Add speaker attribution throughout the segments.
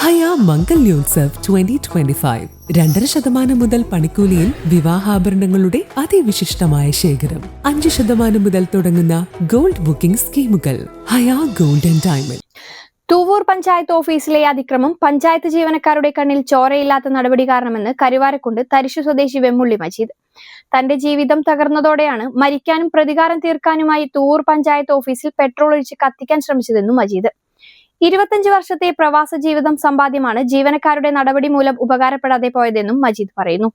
Speaker 1: ഹയ മംഗല്യോത്സവ് 2025 2.5% മുതൽ പണിക്കൂലിയിൽ വിവാഹാഭരണങ്ങളുടെ അതിവിശിഷ്ടമായ ശേഖരം. 5% മുതൽ തുടങ്ങുന്ന ഗോൾഡ് ബുക്കിംഗ് സ്കീമുകൾ. Haya gold and diamond.
Speaker 2: Thuvvur panchayat ഓഫീസിലെ അതിക്രമം പഞ്ചായത്ത് ജീവനക്കാരുടെ കണ്ണിൽ ചോരയില്ലാത്ത നടപടി കാരണമെന്ന് കരുവാരക്കുണ്ട് തരിശു സ്വദേശി വെമ്മുള്ളി മജീദ്. തന്റെ ജീവിതം തകർന്നതോടെയാണ് മരിക്കാനും പ്രതികാരം തീർക്കാനുമായി തൂവൂർ പഞ്ചായത്ത് ഓഫീസിൽ പെട്രോൾ ഒഴിച്ച് കത്തിക്കാൻ ശ്രമിച്ചതെന്നും മജീദ്. 25 വർഷത്തെ പ്രവാസ ജീവിതം സമ്പാദ്യമാണ് ജീവനക്കാരുടെ നടപടി മൂലം ഉപകാരപ്പെടാതെ പോയതെന്നും മജീദ് പറയുന്നു.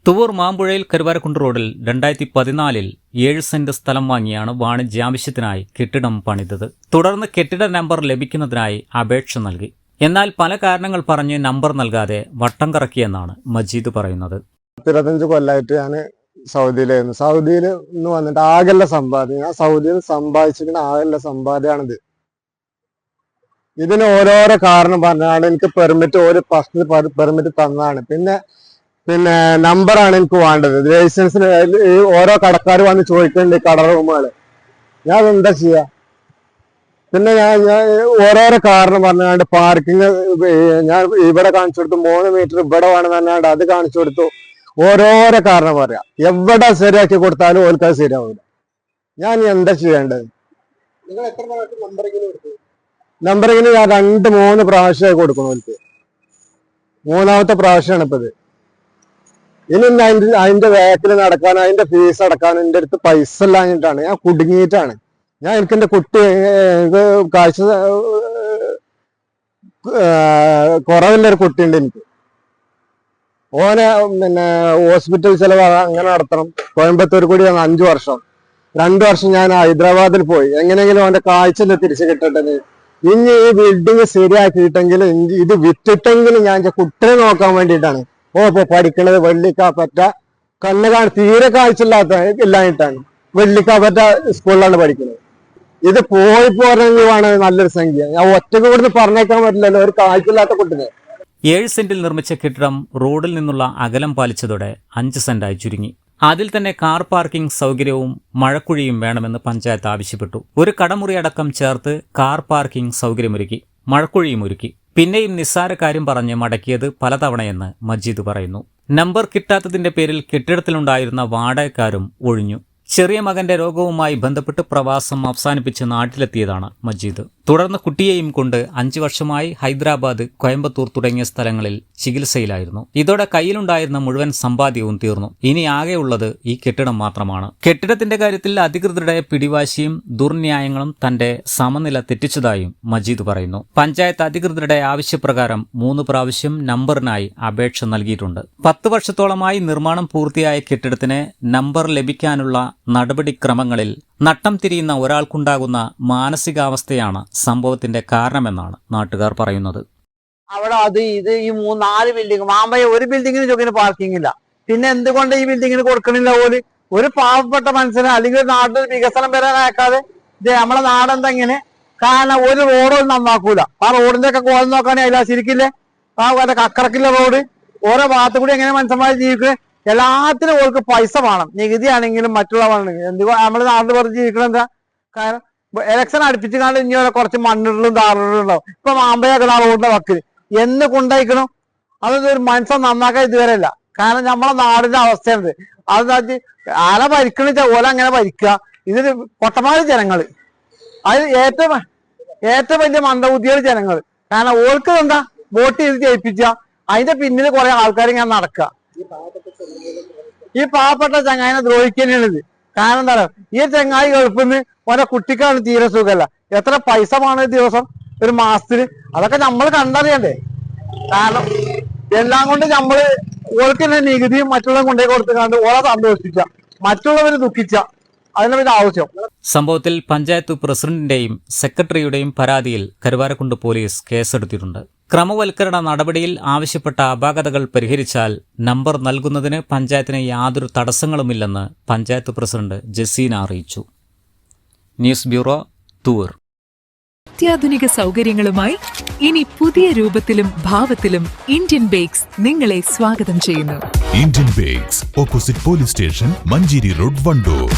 Speaker 3: തുവൂർ മാമ്പുഴയിൽ കരുവാരക്കുണ്ട് റോഡിൽ 2014 7 സെന്റ് സ്ഥലം വാങ്ങിയാണ് വാണിജ്യാവശ്യത്തിനായി കെട്ടിടം പണിതത്. തുടർന്ന് കെട്ടിട നമ്പർ ലഭിക്കുന്നതിനായി അപേക്ഷ നൽകി. എന്നാൽ പല കാരണങ്ങൾ പറഞ്ഞ് നമ്പർ നൽകാതെ വട്ടം കറക്കിയെന്നാണ് മജീദ് പറയുന്നത്.
Speaker 4: 25 കൊല്ലമായിട്ട് ഞാൻ സൗദിയിലായിരുന്നു. സൗദിയിൽ നിന്ന് വന്നിട്ട് ആകെയുള്ള സമ്പാദ്യം, ഞാൻ സൗദിയിൽ സമ്പാദിച്ചിരിക്കുന്ന ആകെയുള്ള സമ്പാദ്യമാണിത്. ഇതിന് ഓരോരോ കാരണം പറഞ്ഞാണ് എനിക്ക് പെർമിറ്റ്, ഒരു ഫസ്റ്റ് പെർമിറ്റ് തന്നതാണ്. പിന്നെ നമ്പറാണ് എനിക്ക് വേണ്ടത്. ലൈസൻസിന് ഓരോ കടക്കാർ വന്ന് ചോദിക്കുന്നുണ്ട്, കട റൂമുകള്. ഞാൻ എന്താ ചെയ്യാ? പിന്നെ ഞാൻ ഓരോരോ കാരണം പറഞ്ഞാണ്ട് പാർക്കിങ് ഞാൻ ഇവിടെ കാണിച്ചു കൊടുത്തു, 3 മീറ്റർ ഇവിടെ വേണമെന്ന് പറഞ്ഞാണ്ട് അത് കാണിച്ചു കൊടുത്തു. ഓരോരോ കാരണം പറയാം. എവിടെ ശരിയാക്കി കൊടുത്താലും ഓർക്ക് അത് ശരിയാവില്ല. ഞാൻ എന്താ ചെയ്യേണ്ടത്? നിങ്ങൾ എത്ര നമ്പറിങ്ങിന് കൊടുത്തു? നമ്പറിങ്ങിന് ഞാൻ 2-3 പ്രാവശ്യമായി കൊടുക്കണം. ഓർക്ക് 3ാമത്തെ പ്രാവശ്യമാണ് ഇപ്പത്. ഇനി അതിന്റെ വേക്കിൽ നടക്കാനും അതിന്റെ ഫീസ് അടക്കാനും എന്റെ അടുത്ത് പൈസ ഇല്ലാഞ്ഞിട്ടാണ്, ഞാൻ കുടുങ്ങിയിട്ടാണ്. ഞാൻ എനിക്ക് എന്റെ കുട്ടി കാഴ്ച കുറവില്ലൊരു കുട്ടിയുണ്ട് എനിക്ക്. ഓനെ ഹോസ്പിറ്റൽ ചെലവ് അങ്ങനെ നടത്തണം. കോയമ്പത്തൂർ കൂടി 5 വർഷം 2 വർഷം ഞാൻ ഹൈദരാബാദിൽ പോയി. എങ്ങനെയെങ്കിലും അവന്റെ കാഴ്ച തിരിച്ചു കിട്ടട്ടെ. ഇനി ഈ ബിൽഡിങ് ശരിയാക്കിയിട്ടെങ്കിൽ ഇത് വിറ്റിട്ടെങ്കിലും ഞാൻ കുട്ടിയെ നോക്കാൻ വേണ്ടിയിട്ടാണ്. പഠിക്കണത് വെള്ളിക്കാപ്പറ്റ തീരെ കാഴ്ചയില്ലായിട്ടാണ്. വെള്ളിക്കാപ്പറ്റ സ്കൂളിലാണ് പഠിക്കുന്നത്. ഇത് പോരണമെങ്കിലാണ് നല്ലൊരു സംഖ്യ. ഞാൻ ഒറ്റക്ക് കൊടുത്ത് പറഞ്ഞേക്കാൻ പറ്റില്ലല്ലോ ഒരു കാഴ്ചയില്ലാത്ത കുട്ടിനെ.
Speaker 3: 7 സെന്റിൽ നിർമ്മിച്ച കെട്ടിടം റോഡിൽ നിന്നുള്ള അകലം പാലിച്ചതോടെ 5 സെന്റായി ചുരുങ്ങി. അതിൽ തന്നെ കാർ പാർക്കിംഗ് സൗകര്യവും മഴക്കുഴിയും വേണമെന്ന് പഞ്ചായത്ത് ആവശ്യപ്പെട്ടു. ഒരു കടമുറി അടക്കം ചേർത്ത് കാർ പാർക്കിംഗ് സൗകര്യമൊരുക്കി, മഴക്കുഴിയും ഒരുക്കി. പിന്നെയും നിസ്സാര കാര്യം പറഞ്ഞ് മടക്കിയത് പലതവണയെന്ന് മജീദ് പറയുന്നു. നമ്പർ കിട്ടാത്തതിന്റെ പേരിൽ കെട്ടിടത്തിലുണ്ടായിരുന്ന വാടകക്കാരും ഒഴിഞ്ഞു. ചെറിയ മകന്റെ രോഗവുമായി ബന്ധപ്പെട്ട് പ്രവാസം അവസാനിപ്പിച്ച് നാട്ടിലെത്തിയതാണ് മജീദ്. തുടർന്ന് കുട്ടിയെയും കൊണ്ട് 5 വർഷമായി ഹൈദരാബാദ്, കോയമ്പത്തൂർ തുടങ്ങിയ സ്ഥലങ്ങളിൽ ചികിത്സയിലായിരുന്നു. ഇതോടെ കയ്യിലുണ്ടായിരുന്ന മുഴുവൻ സമ്പാദ്യവും തീർന്നു. ഇനി ആകെയുള്ളത് ഈ കെട്ടിടം മാത്രമാണ്. കെട്ടിടത്തിന്റെ കാര്യത്തിൽ അധികൃതരുടെ പിടിവാശിയും ദുർന്യായങ്ങളും തന്റെ സമനില തെറ്റിച്ചതായും മജീദ് പറയുന്നു. പഞ്ചായത്ത് അധികൃതരുടെ ആവശ്യപ്രകാരം 3 പ്രാവശ്യം നമ്പറിനായി അപേക്ഷ നൽകിയിട്ടുണ്ട്. 10 വർഷത്തോളമായി നിർമ്മാണം പൂർത്തിയായ കെട്ടിടത്തിന് നമ്പർ ലഭിക്കാനുള്ള നടപടിക്രമങ്ങളിൽ നട്ടം തിരിയുന്ന ഒരാൾക്കുണ്ടാകുന്ന മാനസികാവസ്ഥയാണ് സംഭവത്തിന്റെ കാരണമെന്നാണ് നാട്ടുകാർ പറയുന്നത്.
Speaker 5: അവിടെ ഇത് ഈ 3-4 ബിൽഡിംഗ് മാമ്പയ ഒരു ബിൽഡിങ്ങിന് ചോദിക്കുന്ന പാർക്കിംഗ് ഇല്ല. പിന്നെ എന്തുകൊണ്ട് ഈ ബിൽഡിങ്ങിന് കൊടുക്കണില്ല പോലും? ഒരു പാവപ്പെട്ട മനുഷ്യന് അല്ലെങ്കിൽ നാട്ടിൽ വികസനം വരാൻ അയക്കാതെ ഇത് നമ്മളെ നാടെന്താ ഇങ്ങനെ? കാരണം ഒരു റോഡൊന്നും നന്നാക്കൂല. ആ റോഡിന്റെ ഒക്കെ കോലം നോക്കാനേ അതിലാ ശരിക്കില്ലേ? ആ കക്കറക്കില്ല റോഡ്. ഓരോ ഭാഗത്തു കൂടി എങ്ങനെ മനുഷ്യന്മാർ ജീവിക്കുന്നത്? എല്ലാത്തിനും ഓർക്ക് പൈസ വേണം. നികുതി ആണെങ്കിലും മറ്റുള്ളവാണെങ്കിലും. നമ്മള് നാട്ടിൽ പറഞ്ഞ് ജീവിക്കണം എന്താ? കാരണം ഇലക്ഷൻ അടുപ്പിച്ച് കണ്ട് ഇനി കുറച്ച് മണ്ണിടലും താറിടലും ഉണ്ടാവും. ഇപ്പൊ മാമ്പയൊക്കെ ആ റോഡിന്റെ വക്കിൽ എന്ന് കൊണ്ടയക്കണം. അതൊരു മനുഷ്യൻ നന്നാക്കാൻ ഇതുവരെ ഇല്ല. കാരണം നമ്മളെ നാടിന്റെ അവസ്ഥയാണിത്. അതെന്താ ആരെ ഭരിക്കണ ഓല അങ്ങനെ ഭരിക്കുക. ഇതിന് പൊട്ടമാര് ജനങ്ങള്, അത് ഏറ്റവും വലിയ മന്ദബുദ്ധികൾ ജനങ്ങള്. കാരണം ഓർക്ക് എന്താ വോട്ട് ചെയ്ത് ജയിപ്പിച്ച അതിന്റെ പിന്നിൽ കുറെ ആൾക്കാർ ഇങ്ങനെ നടക്കുക. ഈ പാവപ്പെട്ട ചങ്ങായിനെ ദ്രോഹിക്കാനാണിത്. കാരണം എന്താ പറയുക, ഈ ചങ്ങായി ഗൾഫിന്ന് ഓരോ കുട്ടിക്കാണ് തീരെ സുഖമല്ല. എത്ര പൈസ വേണം ദിവസം, ഒരു മാസത്തിന്? അതൊക്കെ നമ്മൾ കണ്ടറിയണ്ടേ? കാരണം എല്ലാം കൊണ്ട് നമ്മള് ഓൾക്ക് തന്നെ നികുതിയും മറ്റുള്ളവർ കൊണ്ടേ കൊടുത്തുകൊണ്ട് ഓളെ സന്തോഷിപ്പിച്ച, മറ്റുള്ളവര് ദുഃഖിച്ച, അതിനെ പിന്നെ ആവശ്യം.
Speaker 3: സംഭവത്തിൽ പഞ്ചായത്ത് പ്രസിഡന്റിന്റെയും സെക്രട്ടറിയുടെയും പരാതിയിൽ കരുവാരക്കുണ്ട് പോലീസ് കേസെടുത്തിട്ടുണ്ട്. ക്രമവൽക്കരണ നടപടിയിൽ ആവശ്യപ്പെട്ട അപാകതകൾ പരിഹരിച്ചാൽ നമ്പർ നൽകുന്നതിന് പഞ്ചായത്തിന് യാതൊരു തടസ്സങ്ങളുമില്ലെന്ന് പഞ്ചായത്ത് പ്രസിഡന്റ് ജസീന അറിയിച്ചു. News bureau, Thuvvur.
Speaker 1: അത്യാധുനിക സൗകര്യങ്ങളുമായി ഇനി പുതിയ രൂപത്തിലും ഭാവത്തിലും ഇന്ത്യൻ ബേക്സ് നിങ്ങളെ സ്വാഗതം ചെയ്യുന്നു.
Speaker 6: Indian bakes, opposite police station, Manjeri road, Wandoor.